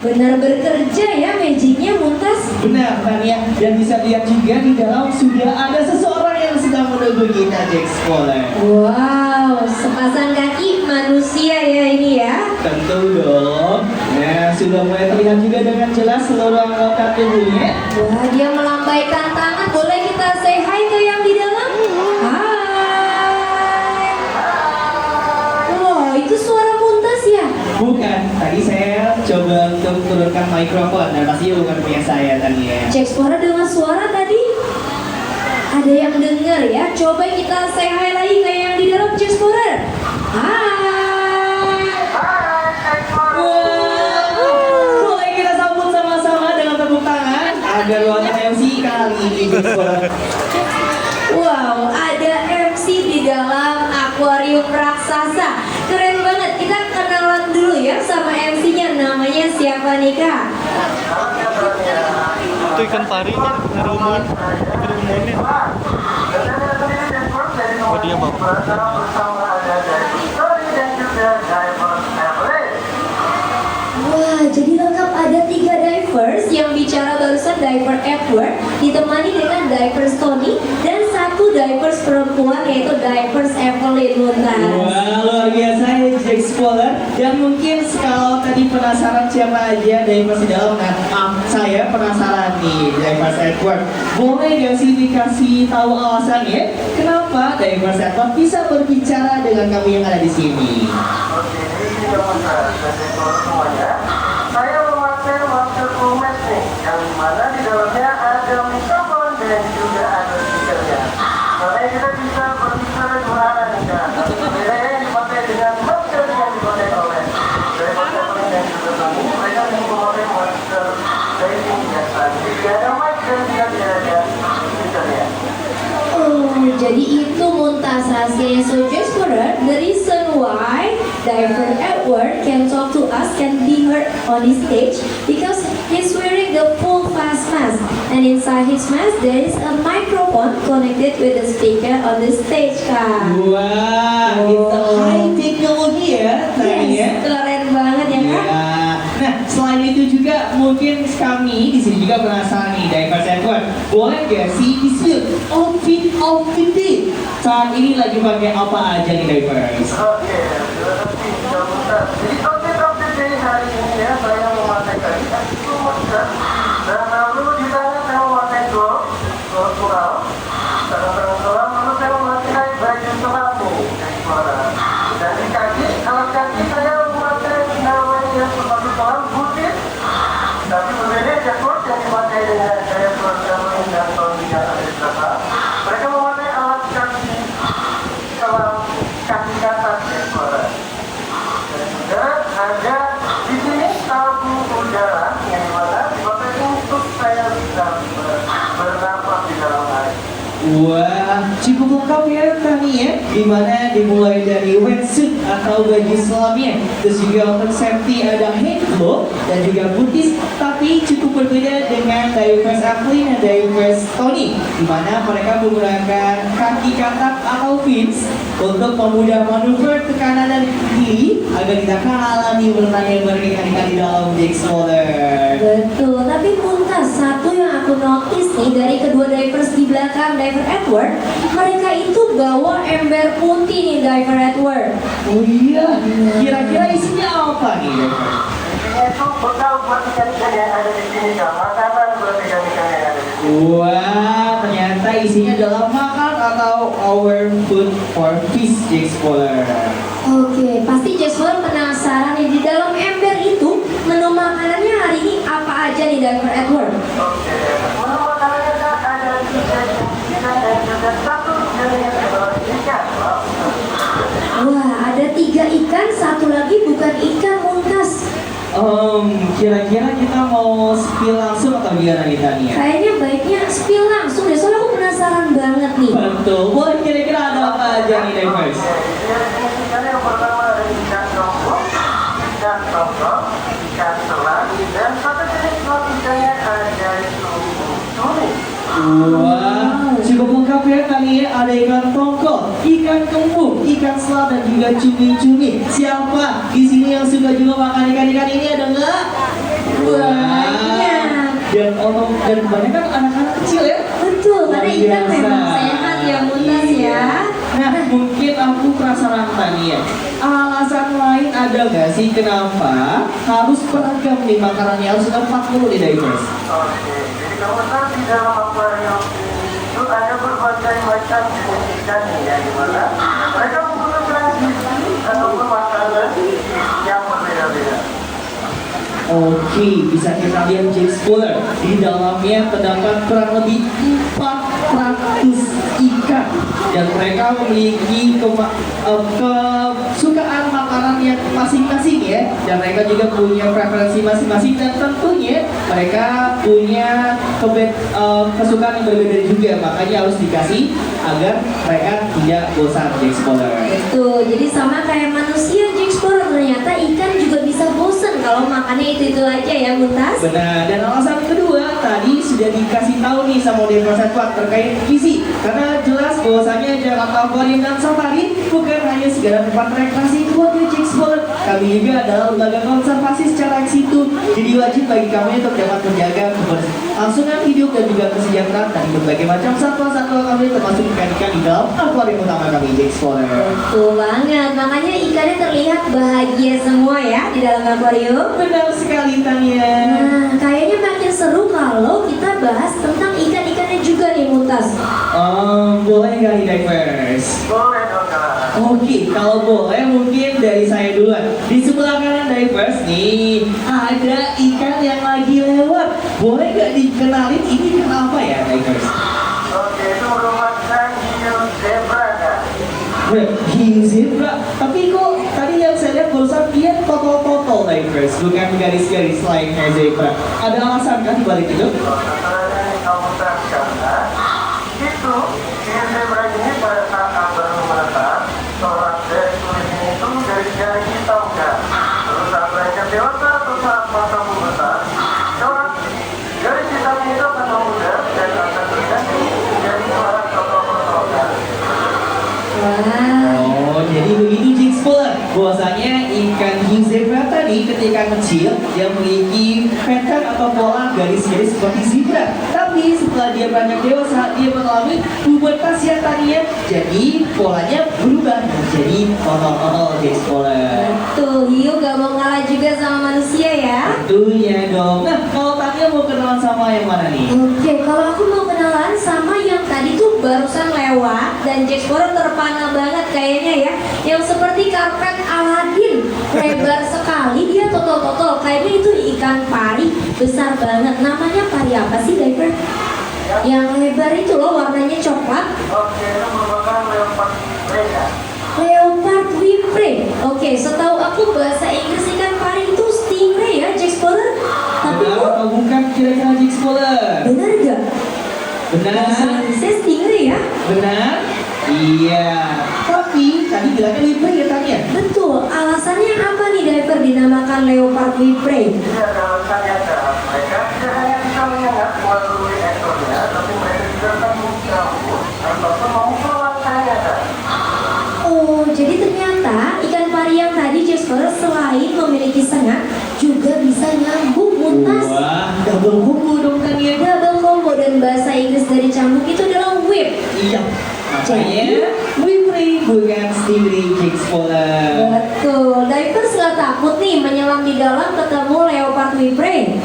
Benar bekerja ya magicnya Muntas. Benar Tania, dan bisa lihat juga di dalam sudah ada seseorang yang sedang menunggu kita di Explorer. Wow, sepasang kaki manusia ya ini ya. Tentu dong. Nah, sudah mulai terlihat juga dengan jelas seluruh anggota tubuhnya. Wah, dia melambaikan tangan. Boleh kita say hi ke yang di dalam? Hai. Wow, itu suara Muntas ya? Bukan, tadi saya coba untuk turunkan mikrofon dan pasti bukan punya saya Tania. Cek suara dengan suara tadi. Ada yang dengar ya? Coba kita say hi lagi ke yang di dalam cek suara. Hai. Boleh kita sambut sama-sama dengan tepuk tangan agar ruangan MC kali ini bersuara. Wow, ada MC di dalam akuarium raksasa. Keren banget. Kita kenalan dulu ya sama MC-nya. Namanya siapa nih Kak? Itu ikan parinya ngerumon ngerumonin. Oh dia mau. Wah, jadi lengkap ada 3 divers. Yang bicara barusan diver Edward ditemani dengan divers Tony dan 1 divers perempuan yaitu divers Evelyn Muntas. Wah, luar biasa ya Jack Explorer. Dan mungkin kalau tadi penasaran siapa aja divers di dalam, nah saya penasaran nih divers Edward. Boleh gak sih dikasih tahu alasannya kenapa divers Edward bisa berbicara dengan kami yang ada di sini? Saya memakai masker kumes nih, yang mana di dalamnya ada mikrofon dan juga ada speakernya. Makanya kita bisa berbicara dua arah nih kan. Beda yang dipakai dengan masker yang dipakai oleh dari masker yang juga kami, mereka memakai masker saving biasa. Jadi ada mic dan juga ada speakernya. Oh, jadi itu Muntas rahasianya. So just for her, the reason why diver Edward can talk to us, can be heard on the stage, because he's wearing the full face mask, and inside his mask there is a microphone connected with the speaker on the stage, Kak. Wah, itu high technology ya tadi ya. Yes, keren banget ya Kak. Ya. Nah, selain itu juga mungkin kami di sini juga penasaran nih divers Edward. Boleh gak sih di-spill outfit deh? Saat ini lagi pakai apa aja nih divers? Oke, terima kasih Kak Muntas. Jadi outfit dari hari ini ya, saya memakai tadi itu masker, dan lalu di tangan saya memakai glove coral, tangan coral, lalu saya memakai baju selamu dari suara. Dan di kaki, alat kaki saya memakai namanya sepatu selam butit, tapi berbeda jaket yang dipakai dengan gaya programming dan Tony yang ada di belakang. Mereka memakai alat kaki selam kaki atas dari suara. Dan juga ada di sini tabung udara yang dimana dipakai untuk saya bisa bernapas di dalam air. Wah, cukup lengkap ya kami ya. Dimana dimulai dari wetsuit atau baju selamnya, terus juga untuk safety ada hand glove dan juga booties. Tapi cukup berbeda dengan divers Evelyn dan divers Tony, dimana mereka menggunakan kaki katak atau fins untuk memudah manuver ke kanan dan kiri agar tidak kalah nih berenang yang berikan di dalam The Explorer. Betul, tapi Muntas, satu yang aku notice nih dari kedua divers di belakang diver Edward, mereka itu bawa ember putih nih diver Edward. Oh iya, kira-kira isinya apa nih divers? Ini itu bekal buat ikan-ikan yang ada di sini, Kak. Makanan buat ikan-ikan yang ada di sini. Wah, ternyata isinya adalah makan atau our food for fish The Explorer. Oke, pasti Jasper penasaran nih di dalam ember itu menu makanannya hari ini apa aja nih diver Edward? Oke, menu makanannya Kak ada 3 jenis ikan dan juga 1 jenis ikan. Wah, ada 3 ikan, 1 lagi bukan ikan Muntas. Kira-kira kita mau spill langsung atau gimana nih Tania? Kayaknya baiknya spill langsung deh, soalnya aku penasaran banget nih. Betul, boleh kira-kira ada apa aja nih divers? Jenis ikan yang pertama ada ikan tombol, ikan tongkol, ikan selang, dan 1 jenis non ikannya ada cumi. Wah, cukup lengkap ya kali ya. Ada ikan tongkol, ikan kembung, ikan selat dan juga cumi-cumi. Siapa di sini yang suka juga makan ikan-ikan ini, ada nggak? Banyak. Dan kebanyakan anak-anak kecil ya. Betul, karena Luar ikan biasa. memang sehat ya Muntas ya. Nah, mungkin aku penasaran nih ya. Alasan lain ada nggak sih kenapa harus beragam nih makanannya, harus ada 40 nih divers? Oke, jadi kemudian di dalam akuarium itu ada berbagai macam jenis ikan ya, di mana mereka menggunakan gizi ataupun makanan yang berbeda-beda. Oke, bisa kita lihat Jack Spoiler. Di dalamnya terdapat kurang lebih 400 ikan dan mereka memiliki kesukaan makanan yang masing-masing ya, dan mereka juga punya preferensi masing-masing dan tentunya mereka punya kesukaan yang berbeda juga, makanya harus dikasih agar mereka tidak bosan Jack Spoiler. Betul, jadi sama kayak manusia Jack Spoiler, ternyata ikan juga bisa bosen kalau makannya itu aja ya Muntas. Benar, dan alasan kedua tadi sudah dikasih tahu nih sama Dewa Satwa terkait gizi, karena jelas bahwasanya Jakarta Aquarium dan Safari bukan hanya segala tempat rekreasi buat Jack Spoiler, kami juga adalah lembaga konservasi secara ex situ, jadi wajib bagi kami untuk dapat menjaga keberlangsungan hidup dan juga kesejahteraan dari berbagai macam satwa-satwa kami, termasuk ikan-ikan di dalam akuarium utama kami Jack Spoiler. Betul banget, makanya ikannya terlihat bahagia semua ya di dalam akuarium. Benar sekali Tania. Nah, kayaknya makin seru kalau kita bahas tentang ikan-ikannya juga nih Muntas. Boleh nggak nih divers? Boleh dong Kak. Oke, kalau boleh mungkin dari saya duluan. Di sebelah kanan divers nih ada ikan yang lagi lewat. Boleh nggak dikenalin ini ikan apa ya divers? Oke, itu merupakan hiu zebra Kak. Hiu zebra. Tapi kok tadi yang saya lihat barusan dia totol-totol divers, bukan garis-garis lainnya zebra. Ada alasan kan dibalik itu? Sebenarnya kamu tak karena itu hiu zebra ini pada saat baru menetas, seorang dari kulitnya itu garis-garis hitam Kak. Terus saat mereka dewasa atau saat masa besar, seorang garis hitam itu akan memudar dan akan berganti menjadi seorang totol-totol Kak. Wah, Oh, jadi begitu Jack Spoiler. Bahwasanya ikan hiu zebra tadi ketika kecil dia memiliki pattern atau pola garis-garis seperti zebra. Tapi setelah dia beranjak dewasa, dia mengalami pubertas yang tadinya jadi polanya berubah menjadi totol-totol Jack Spoiler. betul, hiu gak mau ngalah juga sama manusia ya. Tentunya dong. Nah, kalau Tania mau kenalan sama yang mana nih? Oke, kalau aku mau kenalan sama yang tadi tuh barusan lewat dan Jack Spoiler terpana banget kayaknya ya, yang seperti karpet Aladin, lebar sekali dia totol-totol, kayaknya itu ikan pari besar banget. Namanya pari apa sih diver? Yang lebar itu loh, warnanya coklat. Oke, itu merupakan leopard mereka. Leopard Wipre. Oke, setahu aku bahasa Inggris ikan pari itu stingray ya Jack Spoiler. Tapi Benar kok atau bukan kira-kira Jack Spoiler? benar gak? Bahasa Benar? Inggrisnya stingray ya? Benar? Iya. Tapi tadi bilangnya Wipre ya Tania? Betul, alasannya apa nih diver dinamakan Leopard Wipre? Jadi ada alasannya Kak. Mereka tidak hanya bisa menyengat melalui ekornya, tapi mereka juga akan mencampur ataupun memukul langkahnya Kak. Oh, jadi ternyata ikan pari yang tadi Jasper selain memiliki sengat juga bisa nyambung Muntas. Wah, double combo dong Tania. Double combo dan bahasa Inggris dari cambuk itu adalah whip. Iya. Makanya Wipre bukan stingray Jack Spoiler. Betul, diver nggak takut nih menyelam di dalam ketemu Leopard Wipre.